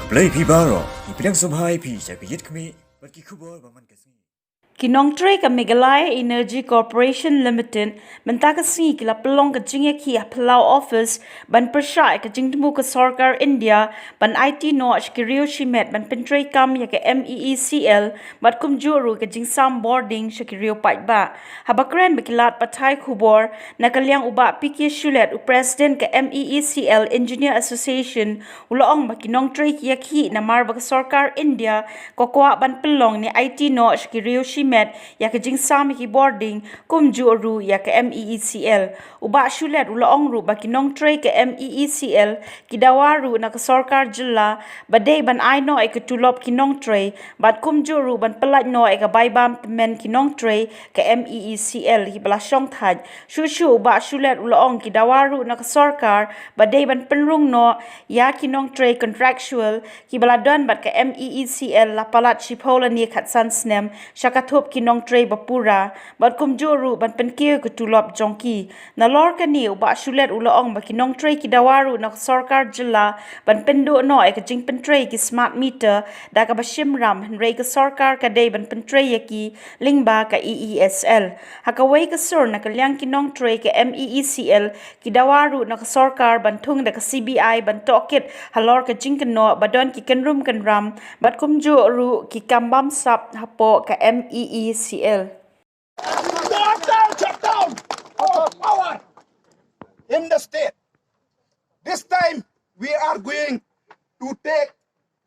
Play Pibaro, Ipidang Subhai Pi, Shakayit Kami, but Kikubo, Baman Kasi. Kinongtre ka Meghalaya Energy Corporation Limited mentakasi kila pelong ka jingya ki Palau office ban persai ka jingtemu ka SORKAR India ban IATI notch ki Rio SHIMET ban pentray kam ya ka MeECL bat kum juru ka jingsam boarding sya ki Rio Paitba habakren bekilat patai khubor na kalyang uba PK Shulet u president ka MeECL Engineer Association ulaong ba kinongtre ki yaki na marba ka SORKAR India kokwa ban pelong ni IATI notch ki Rio SHIMET ya ke jingsam ki boarding kum juru ya ke MeECL uba shulet ulaong ru ba kinong tray ke MeECL ki dawaru na ke SORKAR jilla badai ban aino ai ke tulop kinong tray bat kum juru ban pelat no ai ke baibam men kinong tray ke MeECL hi belasong thaj shu uba shulet ulaong ki dawaru na ke SORKAR badai ban penrung no ya kinong tray contractual ki baladon bat ke MeECL la palat shipola ni khatsan snem shakat thop kinong tray bapura bat kum juru ban penkir ke tulop jongki na lor kani uba shulet ulaong ba kinong tray ki dawaru na SORKAR jilla ban pendo no ai ka jing pentray ki smart meter da ka bashim ram henrei ka SORKAR ka dei ban pentray yaki lingba ka EESL hakawai ka sur na kalyang kinong tray ka MeECL ki dawaru na SORKAR ban thung da ka CBI ban tokit halor ka jing no badon ki kanrum kanram bat kum juru ki kambam sap hapo ka MeECL. Shut down our power in the state. This time we are going to take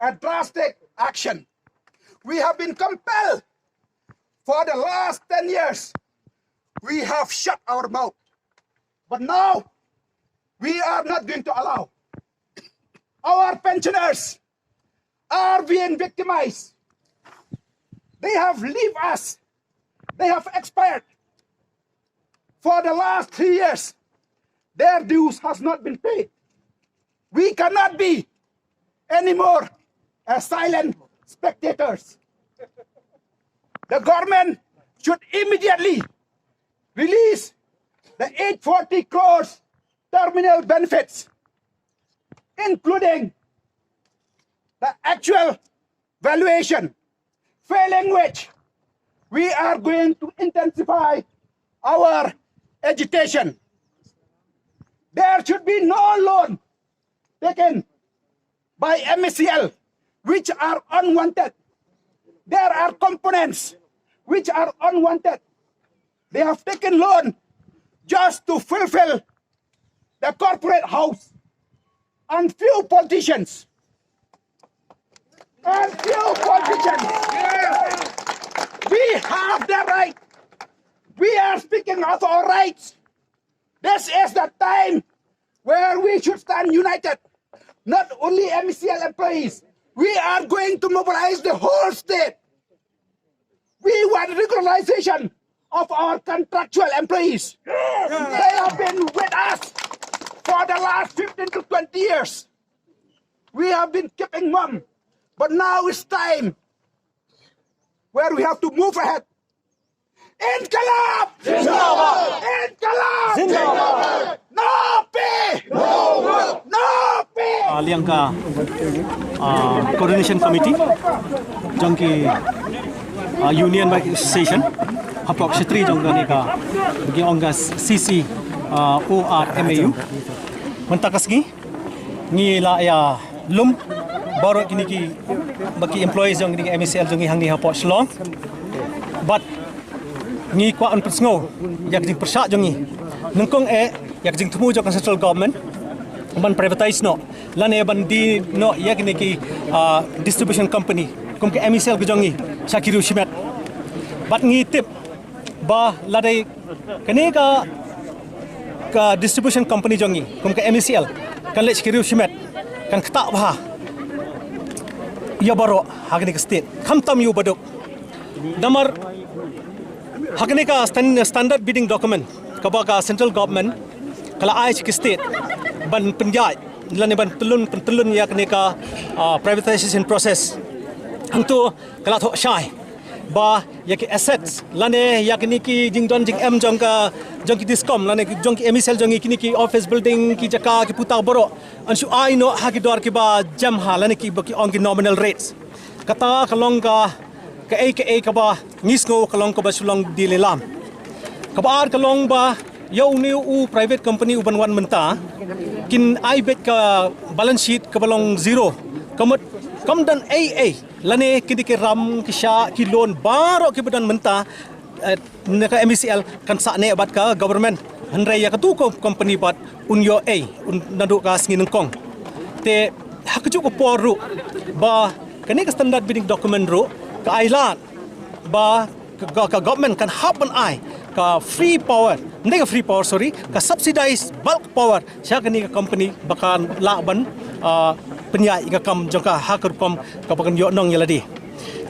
a drastic action. We have been compelled for the last 10 years. We have shut our mouth. But now we are not going to allow. Our pensioners are being victimized. They have left us. They have expired. For the last 3 years, their dues has not been paid. We cannot be anymore as silent spectators. The government should immediately release the 840 crores terminal benefits, including the actual valuation, failing which we are going to intensify our agitation. There should be no loan taken by MeECL which are unwanted. There are components which are unwanted. They have taken loan just to fulfill the corporate house, and few politicians we have the right. We are speaking of our rights. This is the time where we should stand united. Not only MeECL employees. We are going to mobilize the whole state. We want regularization of our contractual employees. They have been with us for the last 15 to 20 years. We have been keeping mum. But now it's time where we have to move ahead. Inqilab! Zindabad! Inqilab! Zindabad! No pay! No work! No pay! Liangka Coordination Committee jangki Union by Session hapok shetri jangka nika bagi ongas CC ORMAU mentakasgi ngi la ya lum baru kini ki bagi employees yang di MeECL jangi hang ni hapok Shillong but ngi kwa an persngo yak jing persak jangi nengkong yak jing temu jok central government ban privatize no lan ban di no yak ni ki distribution company kum ke MeECL jangi Shakiru SHIMET but ngi tip ba ladai kene ka distribution company jangi kum ke MeECL kan le Shakiru SHIMET kan ketak bah ya baru hagni ke state khamtam yu BADUK damar hagni ka standard bidding document ka central government kala ai ke state ban penjai lan ban telun ya kene ka privatization process hantu kala tho shai ba yaki assets lane yakini ki jingdon jing em jongka jongki discom lane jongki MeECL jongi kini ki office building ki jaka ki puta boro anshu ai no haki dor ki ba jam ha lane ki baki on ki nominal rates kata kalong ka AIKA ka ba ngisgo kalong ko ba sulong dilelam kabar kalong ba yo new private company uban wan menta kin ai bet ka balance sheet ka balong zero kamut kam dan AA lane kini ki ram ki sha ki loan baro ki badan menta naka MeECL kan sa ne bat ka government handrai ya ka tu ko company bat unyo un nadu ka singin kong te hakju ko poru ba kani ka standard bidding document ro ka ailat ba ka government kan happen ai ka free power hindi ka free power sorry ka subsidized bulk power siya kani ka company bakan laban penyai ka kam jangka hakar kom ka bakan yo nong yaladi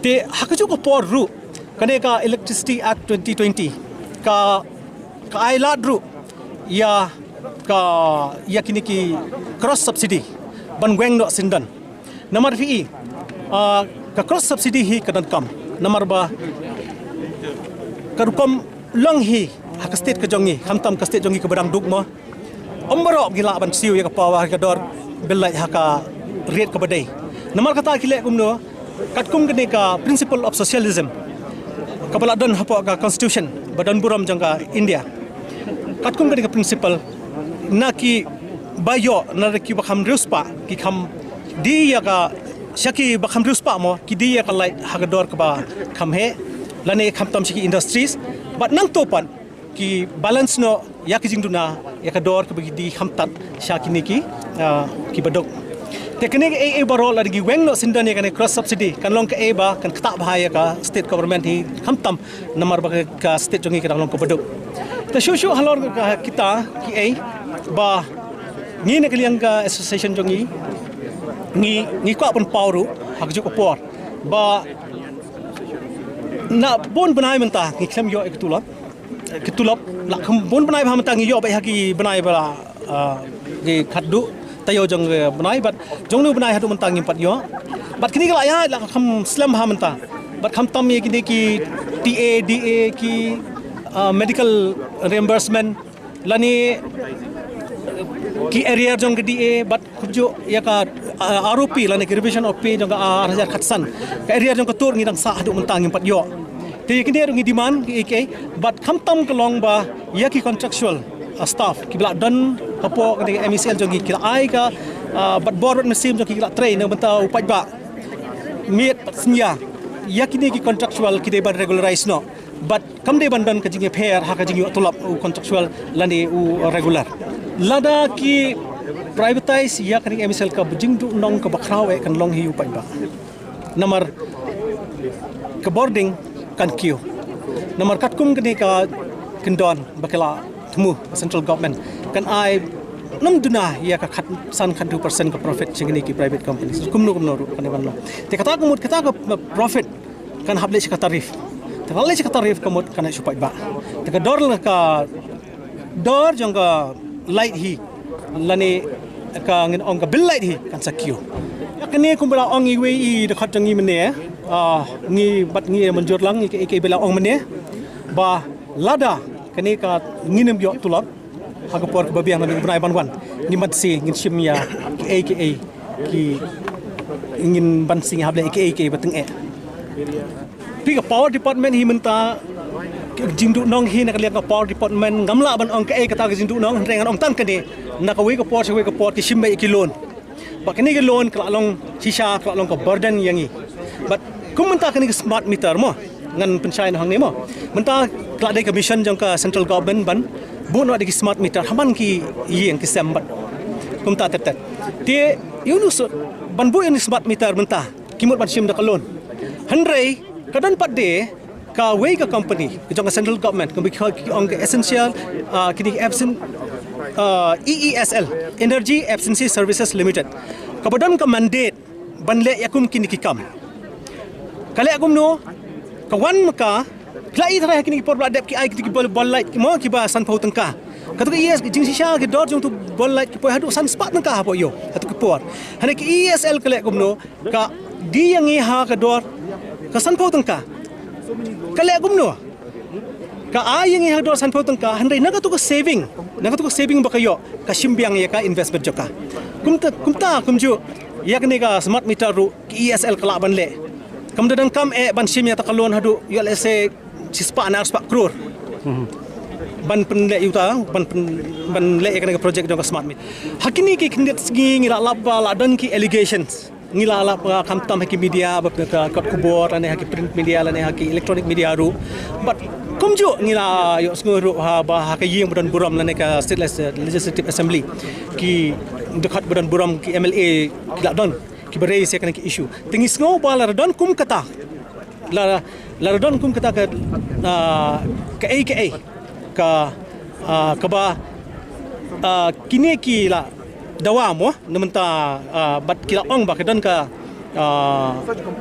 te hakju ko por ru kane ka electricity act 2020 ka ailat ru ya kini ki cross subsidy ban weng no sindan namar fi ka cross subsidy hi kadan kam namar ba karukom long hi hak state ka jongi hamtam ka state jongi ka badang duk mo ombaro gila ban siu ya ka pawa ka dor belai haka rate ka badai namar kata kile kumno katkum gane ka principle of socialism kabala don hapo ka constitution badan buram jangka India katkum gane ka principle na ki bayo na ki bakham ruspa ki kham di ya ka shaki bakham ruspa mo ki di ya ka lai haka dor ka ba kham he lane kham tam shiki industries but nang topan ki balance no ya ki jingduna ya ka dor ka bagi di hamtat shaki ni ki baduk teknik AA baro lagi weng no sindan ya kan cross subsidy kan long ka A ba kan kata bahaya ka state government hi hamtam namar ba ka state jongi ka long ka baduk ta shu halor ka kita ki A ba ni ne kaliang ka association jongi ni ko pun pauru hak ju ko por ba na bon banai menta ngi klem yo ketulap la bon banai ba menta ngi yo ba haki banai bala ngi khaddu tayo jong banai bat jong nu banai hadu menta ngi pat yo bat kini kala ya la kham slam ha menta bat kham tam ye kini ki DA ki medical reimbursement lani ki area jong ke DA bat khubjo ya ka ROP lani ki revision of pay jong ka hajar khatsan ka area jong ka tur ngi dang sa hadu menta ngi pat yo te kini ngi demand ki AK bat kham tam kalong ba ya ki contractual staff ki bla dan hapo kini MeECL jong ki ai ka bat board mesim jong ki la train benta upai ba miet senya ya kini ki contractual ki de ban regularize no but kam de ban dan ka jinge pair ha ka jinge tulap contractual lani regular LADA ki privatize ya kini MeECL ka bujing du nong ka bakraw kan long hi upai ba namar ke boarding kan kio namar katkum kini ka kendon bakala temu central government kan ai nam duna ya ka khat san khat 2% ka profit chingni ki private companies kumno kan ban te kata ka profit kan hable ka tarif te hable ka tarif kamut kan supai ba te ka dor jong ka light hi lani ka ngin ong ka bill light hi kan sakio yakni kumbala ong iwe I de khat jangi mene ngi bat ngi manjur lang ngi ke bela ong mene ba LADA kani ka nginem yo tulap haga por ba biang ngi banai banwan ngi mat si ngi shimya ki AKA ki ingin ban sing hable AKA bateng pi ka power department hi menta jingdu nong hi nak liang ka power department ngamla ban ong ka kata jingdu nong rengan ong tan kani nak we ka por ki shimme ki loan ba kani ki loan ka long shisha ka long ka burden yangi but kum menta kani smart meter mo ngan penchai hang ni mo menta kla dai commission jong ka central government ban bu no de smart meter haman ki yeng ki sembat kum ta tet te yunu so ban bu ini smart meter menta kimut ban sim da ka loan handrai kadan pat de ka way ka company jong central government ka ong essential kini absent EESL Energy Efficiency Services Limited kabadan ka mandate banle yakum kini kikam kale akum no kawan maka klai thara kini por bladep ki ai ki bol light mo ki ba san pau tangka katu ki ES jing shisha ki dor jong tu bol light ki po hadu san spat tangka ha po yo katu ki por hane ki ESL kale akum no ka di yang ha ka dor ka san pau tangka kale gumno ka ayang i hado san potong ka handai naga to saving bakayo ka simbiang ya ka investment joka kumta kumju yak ne ga smart meter ru ESL kala ban le kamdadan kam ban sim ya takalon hadu yo let's say sispa anar spa crore ban pen le yuta ban le ya ka project joka smart meter hakini ki kindet sgi ngira labba la dan ki allegations ngila la kam tam haki media ba ka kubor ane haki print media ane haki electronic media ru but kumjo ngila yo nguru ha ba haki yeng budan buram lane ka state legislative assembly ki dekat budan buram ki MLA ki la don ki berai se kan ki issue tingis ngo ba la don kum kata la don kum kata ka AIKA ka ba kini ki la dawamo namenta bat kila ong ba kedon ka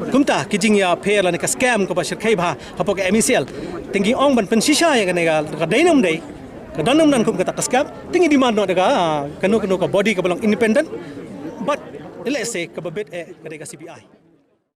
kumta kijing ya pair la ne ka scam ko ba shirkai ba hapo ka MeECL tinggi ong ban pensisha ya ka dainam dai ka danam nan kum ka scam tinggi di mana daga kanu ka body ka belong independent but let's say ka babet ka CBI